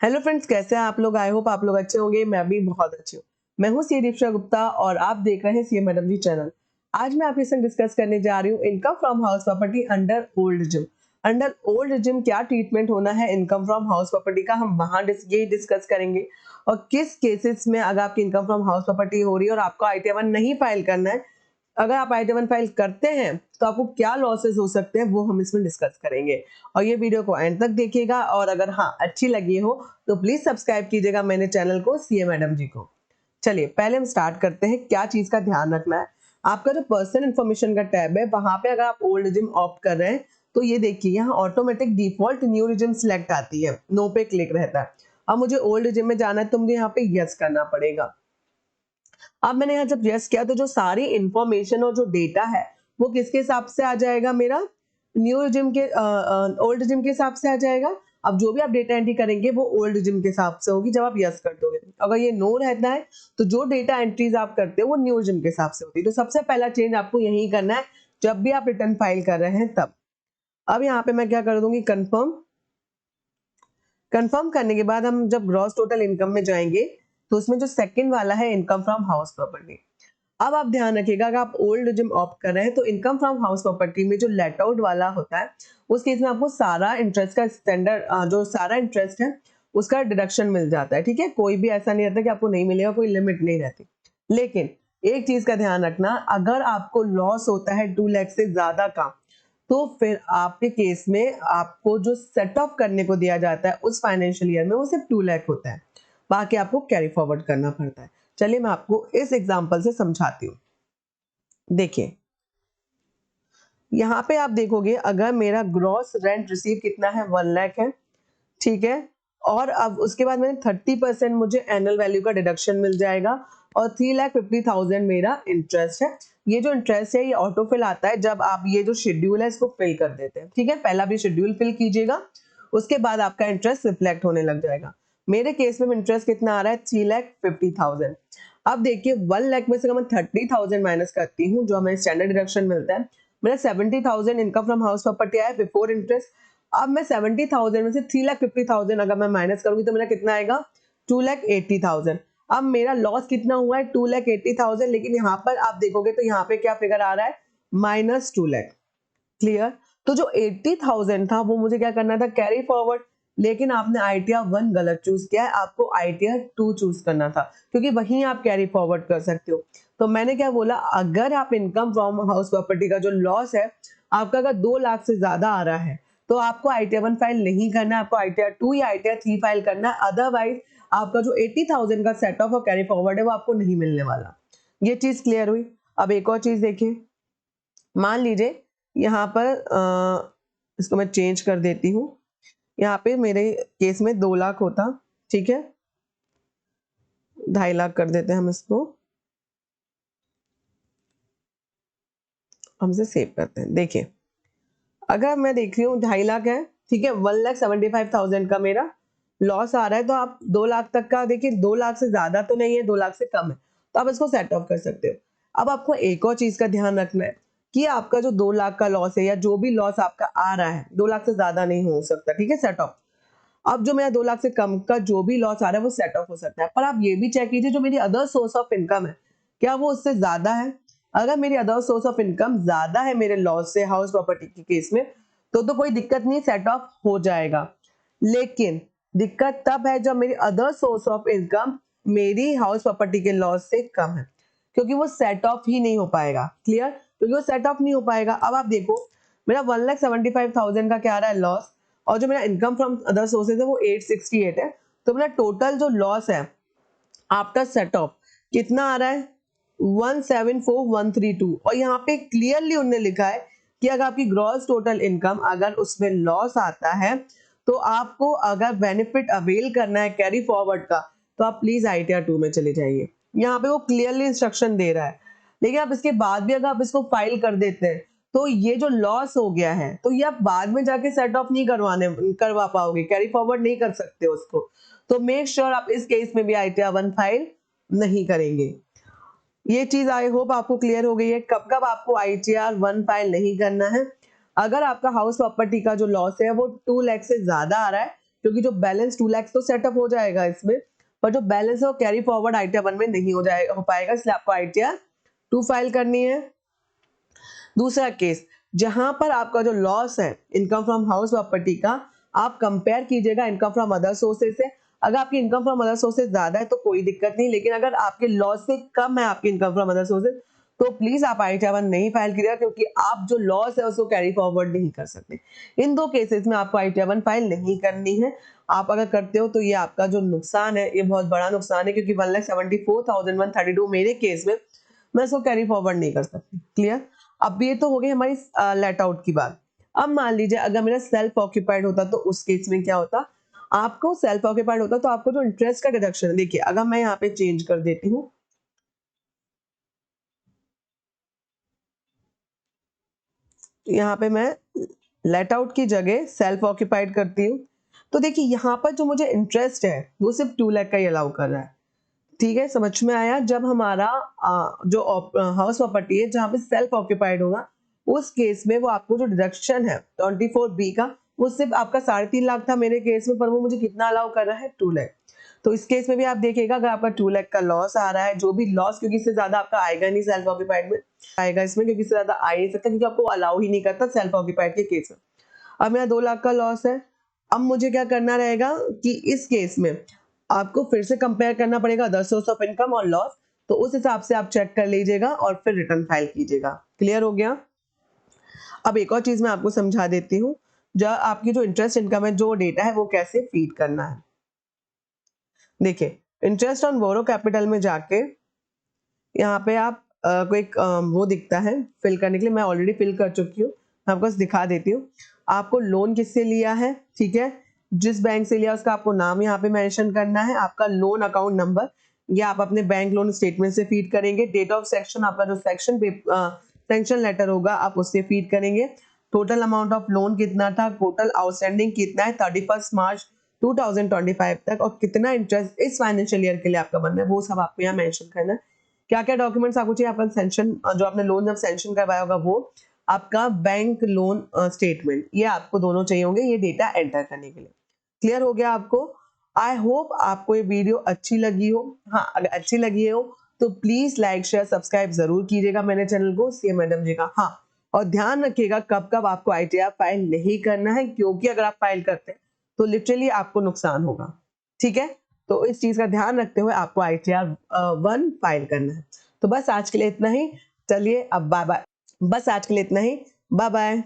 Hello friends, कैसे हैं आप लोग। आई होप आप लोग अच्छे होंगे। मैं भी बहुत अच्छी हूँ। मैं हूँ सी दीक्षा गुप्ता और आप देख रहे हैं सीए मैडम जी चैनल। आज मैं आपके संग डिस्कस करने जा रही हूँ income from house property under old gym. Under old gym क्या ट्रीटमेंट होना है इनकम फ्रॉम हाउस प्रॉपर्टी का, हम वहां ये डिस्कस करेंगे। और किस केसेस में अगर आपकी इनकम फ्रॉम हाउस प्रॉपर्टी हो रही है और आपको ITR-1 नहीं फाइल करना है, अगर आप ITR-1 फाइल करते हैं तो आपको क्या लॉसेस हो सकते हैं वो हम इसमें डिस्कस करेंगे। और ये वीडियो को एंड तक देखिएगा और अगर हाँ अच्छी लगी हो तो प्लीज सब्सक्राइब कीजिएगा मेरे चैनल को, सीए मैडम जी को। चलिए पहले हम स्टार्ट करते हैं। क्या चीज का ध्यान रखना है, आपका जो पर्सनल इन्फॉर्मेशन का टैब है वहां पे अगर आप ओल्ड रिजिम ऑप्ट कर रहे हैं तो ये देखिए यहाँ automatic default new regime select आती है, नो पे क्लिक रहता है। अब मुझे ओल्ड रिजिम में जाना है तो मुझे यहाँ पे यस करना पड़ेगा। अब मैंने यहाँ जब यस किया तो जो सारी इंफॉर्मेशन और जो डेटा है वो किसके हिसाब से आ जाएगा, मेरा न्यू जिम के ओल्ड जिम के हिसाब से आ जाएगा। अब जो भी आप डेटा एंट्री करेंगे वो ओल्ड जिम के हिसाब से होगी जब आप यस कर दोगे। अगर ये नो रहता है तो जो डेटा एंट्रीज आप करते हो वो न्यू जिम के हिसाब से होती है। तो सबसे पहला चेंज आपको यही करना है जब भी आप रिटर्न फाइल कर रहे हैं तब। अब यहाँ पे मैं क्या कर दूंगी, कंफर्म। कंफर्म करने के बाद हम जब ग्रॉस टोटल इनकम में जाएंगे तो उसमें जो सेकंड वाला है इनकम फ्रॉम हाउस प्रॉपर्टी। अब आप ध्यान रखिएगा, अगर आप ओल्ड जिम ऑप्ट कर रहे हैं तो इनकम फ्रॉम हाउस प्रॉपर्टी में जो लेट आउट वाला होता है उस केस में आपको सारा इंटरेस्ट का स्टैंडर्ड जो सारा इंटरेस्ट है उसका डिडक्शन मिल जाता है। ठीक है, कोई भी ऐसा नहीं रहता कि आपको नहीं मिलेगा, कोई लिमिट नहीं रहती। लेकिन एक चीज का ध्यान रखना, अगर आपको लॉस होता है 2 लाख से ज्यादा का तो फिर आपके केस में आपको जो सेट ऑफ करने को दिया जाता है उस फाइनेंशियल ईयर में वो सिर्फ 2 लाख होता है, बाकी आपको कैरी फॉरवर्ड करना पड़ता है। चलिए मैं आपको इस एग्जांपल से समझाती हूँ। देखिए यहाँ पे आप देखोगे अगर मेरा ग्रॉस रेंट रिसीव कितना है 1 लाख है, ठीक है। और अब उसके बाद मैंने 30% मुझे एनुअल वैल्यू का डिडक्शन मिल जाएगा और 3,50,000 मेरा इंटरेस्ट है। ये जो इंटरेस्ट है ये ऑटो फिल आता है जब आप ये जो शेड्यूल है इसको फिल कर देते हैं। ठीक है, पहला भी शेड्यूल फिल कीजिएगा, उसके बाद आपका इंटरेस्ट रिफ्लेक्ट होने लग जाएगा। मेरे केस में इंटरेस्ट कितना आ रहा है, 3,50,000। अब देखिए 1 लाख में से मैं 30,000 माइनस करती हूँ जो हमें स्टैंडर्ड डिडक्शन मिलता है। मेरा 70,000 इनकम फ्रॉम हाउस प्रॉपर्टी आया बिफोर इंटरेस्ट। अब मैं 70,000 में से 3,50,000 अगर मैं माइनस करूंगी तो मेरा कितना आएगा, 2,80,000। अब मेरा लॉस कितना हुआ है, 2,80,000। लेकिन यहाँ पर आप देखोगे तो यहाँ पे क्या फिगर आ रहा है, -2 लाख। क्लियर। तो जो 80,000 था वो मुझे क्या करना था, कैरी फॉरवर्ड। लेकिन आपने ITR-1 गलत चूज किया है, आपको ITR-2 चूज करना था क्योंकि वहीं आप कैरी फॉरवर्ड कर सकते हो। तो मैंने क्या बोला, अगर आप इनकम फ्रॉम हाउस प्रॉपर्टी का जो लॉस है आपका अगर 2 लाख से ज्यादा आ रहा है तो आपको ITR-1 फाइल नहीं करना है, आपको ITR-2 या ITR-3 फाइल करना है। अदरवाइज आपका जो 80,000 का सेट ऑफ और कैरी फॉरवर्ड है वो आपको नहीं मिलने वाला। ये चीज क्लियर हुई। अब एक और चीज देखिए, मान लीजिए यहाँ पर इसको मैं चेंज कर देती हूँ। यहाँ पे मेरे केस में 2 लाख होता, ठीक है, 2.5 लाख कर देते हैं हम इसको, हमसे सेव करते हैं। देखिए अगर मैं देख रही हूँ 2.5 लाख है, ठीक है, 1,75,000 का मेरा लॉस आ रहा है तो आप 2 लाख तक का देखिए, 2 लाख से ज्यादा तो नहीं है, 2 लाख से कम है तो आप इसको सेट ऑफ कर सकते हो। अब आपको एक और चीज का ध्यान रखना है कि आपका जो 2 लाख का लॉस है या जो भी लॉस आपका आ रहा है 2 लाख से ज्यादा नहीं हो सकता, ठीक है, सेट ऑफ। अब जो मेरा 2 लाख से कम का जो भी लॉस आ रहा है वो सेट ऑफ हो सकता है, पर आप ये भी चेक कीजिए जो मेरी अदर सोर्स ऑफ इनकम है क्या वो उससे ज्यादा है। अगर मेरी अदर सोर्स ऑफ इनकम ज्यादा है मेरे लॉस से हाउस प्रॉपर्टी के केस में तो कोई दिक्कत नहीं, सेट ऑफ हो जाएगा। लेकिन दिक्कत तब है जब मेरी अदर सोर्स ऑफ इनकम मेरी हाउस प्रॉपर्टी के लॉस से कम है, क्योंकि वो सेट ऑफ ही नहीं हो पाएगा। क्लियर, क्योंकि वो सेट ऑफ नहीं हो पाएगा। अब आप देखो मेरा 1,75,000 का क्या आ रहा है लॉस और जो मेरा इनकम फ्रॉम अदर सोर्सेज है वो 868 है। तो मेरा टोटल जो लॉस है आफ्टर सेट ऑफ कितना आ रहा है, 174,132। और यहाँ पे क्लियरली उन्होंने लिखा है कि अगर आपकी ग्रॉस टोटल इनकम अगर उसमें लॉस आता है तो आपको अगर बेनिफिट अवेल करना है कैरी फॉरवर्ड का तो आप प्लीज ITR-2 में चले जाइए। यहाँ पे वो क्लियरली इंस्ट्रक्शन दे रहा है। लेकिन आप इसके बाद भी अगर आप इसको फाइल कर देते हैं तो ये जो लॉस हो गया है तो ये आप बाद में जाके सेट ऑफ नहीं करवा पाओगे, कैरी फॉरवर्ड नहीं कर सकते उसको। तो मेक श्योर आप इस केस में भी ITR-1 फाइल नहीं करेंगे। ये चीज आई होप आपको क्लियर हो गई है कब कब आपको ITR-1 फाइल नहीं करना है। अगर आपका हाउस प्रॉपर्टी का जो लॉस है वो 2 लाख से ज्यादा आ रहा है क्योंकि जो बैलेंस 2 लाख तो सेटअप हो जाएगा इसमें, पर जो बैलेंस है वो कैरी फॉरवर्ड आईटीआर 1 में नहीं हो पाएगा, इसलिए आपको आईटीआर 2 फाइल करनी है। दूसरा केस, जहां पर आपका जो लॉस है इनकम फ्रॉम हाउस प्रॉपर्टी का, आप कंपेयर कीजिएगा इनकम फ्रॉम अदर सोर्सेज से। अगर आपकी इनकम फ्रॉम अदर सोर्सेज ज्यादा है तो कोई दिक्कत नहीं, लेकिन अगर आपके लॉस से कम है आपकी इनकम फ्रॉम अदर सोर्सेज, तो प्लीज आप आईटीआर 1 नहीं फाइल कीजिएगा, क्योंकि आप जो लॉस है उसको कैरी फॉरवर्ड नहीं कर सकते। इन दो केसेस में आपको आईटीआर 1 फाइल नहीं करनी है। आप अगर करते हो तो ये आपका जो नुकसान है ये बहुत बड़ा नुकसान है, क्योंकि 1,74,132 मेरे केस में मैं इसको कैरी फॉरवर्ड नहीं कर सकती। क्लियर? अब ये तो हो गई हमारी लेट आउट की बात। अब मान लीजिए अगर मेरा सेल्फ ऑक्यूपाइड होता तो उस केस में क्या होता, आपको सेल्फ ऑक्यूपाइड होता तो आपको जो इंटरेस्ट का डिडक्शन, देखिए अगर मैं यहाँ पे चेंज कर देती हूँ, यहाँ पे मैं लेट आउट की जगह सेल्फ ऑक्यूपाइड करती हूँ, तो देखिए यहाँ पर जो मुझे इंटरेस्ट है वो सिर्फ 2 लाख का ही अलाउ कर रहा है। ठीक है, समझ में आया? जब हमारा जो हाउस प्रॉपर्टी है जहाँ पे सेल्फ ऑक्यूपाइड होगा, उस केस में वो आपको जो डिडक्शन है 24B का, वो सिर्फ आपका 3.5 लाख था मेरे केस में, पर वो मुझे कितना अलाउ कर रहा है, 2 लाख। तो इस केस में भी आप देखिएगा, अगर आपका 2 लाख का लॉस आ रहा है, जो भी लॉस, क्योंकि इससे ज्यादा आपका आएगा नहीं सेल्फ ऑक्यूपाइड में, आएगा इसमें क्योंकि इससे ज्यादा आ ही नहीं सकता, क्योंकि आपको अलाउ ही नहीं करता सेल्फ ऑक्यूपाइड के केस में। अब मेरा 2 लाख का लॉस है, अब मुझे क्या करना रहेगा कि इस केस में आपको फिर से कंपेयर करना पड़ेगा अदर सोर्स ऑफ इनकम और लॉस, तो उस हिसाब से आप चेक कर लीजिएगा और फिर रिटर्न फाइल कीजिएगा। क्लियर हो गया? अब एक और चीज मैं आपको समझा देती हूँ, जब आपकी जो इंटरेस्ट इनकम है, जो डेटा है वो कैसे फीड करना है। देखिए, इंटरेस्ट ऑन बोरो कैपिटल में जाके यहाँ पे आप को एक वो दिखता है फिल करने के लिए, मैं ऑलरेडी फिल कर चुकी हूँ, मैं आपको दिखा देती हूँ। आपको लोन किससे लिया है, ठीक है, जिस बैंक से लिया उसका आपको नाम यहाँ पे मेंशन करना है, आपका लोन अकाउंट नंबर ये आप अपने बैंक लोन स्टेटमेंट से फीड करेंगे, डेट ऑफ सेक्शन, आपका जो सेक्शन लेटर होगा आप उससे फीड करेंगे, टोटल अमाउंट ऑफ लोन कितना था, टोटल आउटस्टैंडिंग कितना है 31 मार्च 2025 तक, और कितना इंटरेस्ट इस फाइनेंशियल ईयर के लिए आपका बनना है, वो सब आपको यहाँ मेंशन करना है। क्या क्या डॉक्यूमेंट्स आपको चाहिए, आपका सेंशन, जो आपने लोन जब सेंशन करवाया होगा वो, आपका बैंक लोन स्टेटमेंट, ये आपको दोनों चाहिए होंगे ये डेटा एंटर करने के लिए। क्लियर हो गया आपको? आई होप आपको ये वीडियो अच्छी लगी हो। हाँ, अगर अच्छी लगी हो तो प्लीज लाइक शेयर सब्सक्राइब जरूर कीजिएगा मेरे चैनल को, सीए मैडम जी का। हाँ, और ध्यान रखिएगा कब कब आपको आईटीआर फाइल नहीं करना है, क्योंकि अगर आप फाइल करते हैं तो लिटरली आपको नुकसान होगा। ठीक है, तो इस चीज का ध्यान रखते हुए आपको आईटीआर 1 फाइल करना है। तो बस आज के लिए इतना ही, चलिए अब बाय बाय। बस आज के लिए इतना ही, बाय बाय।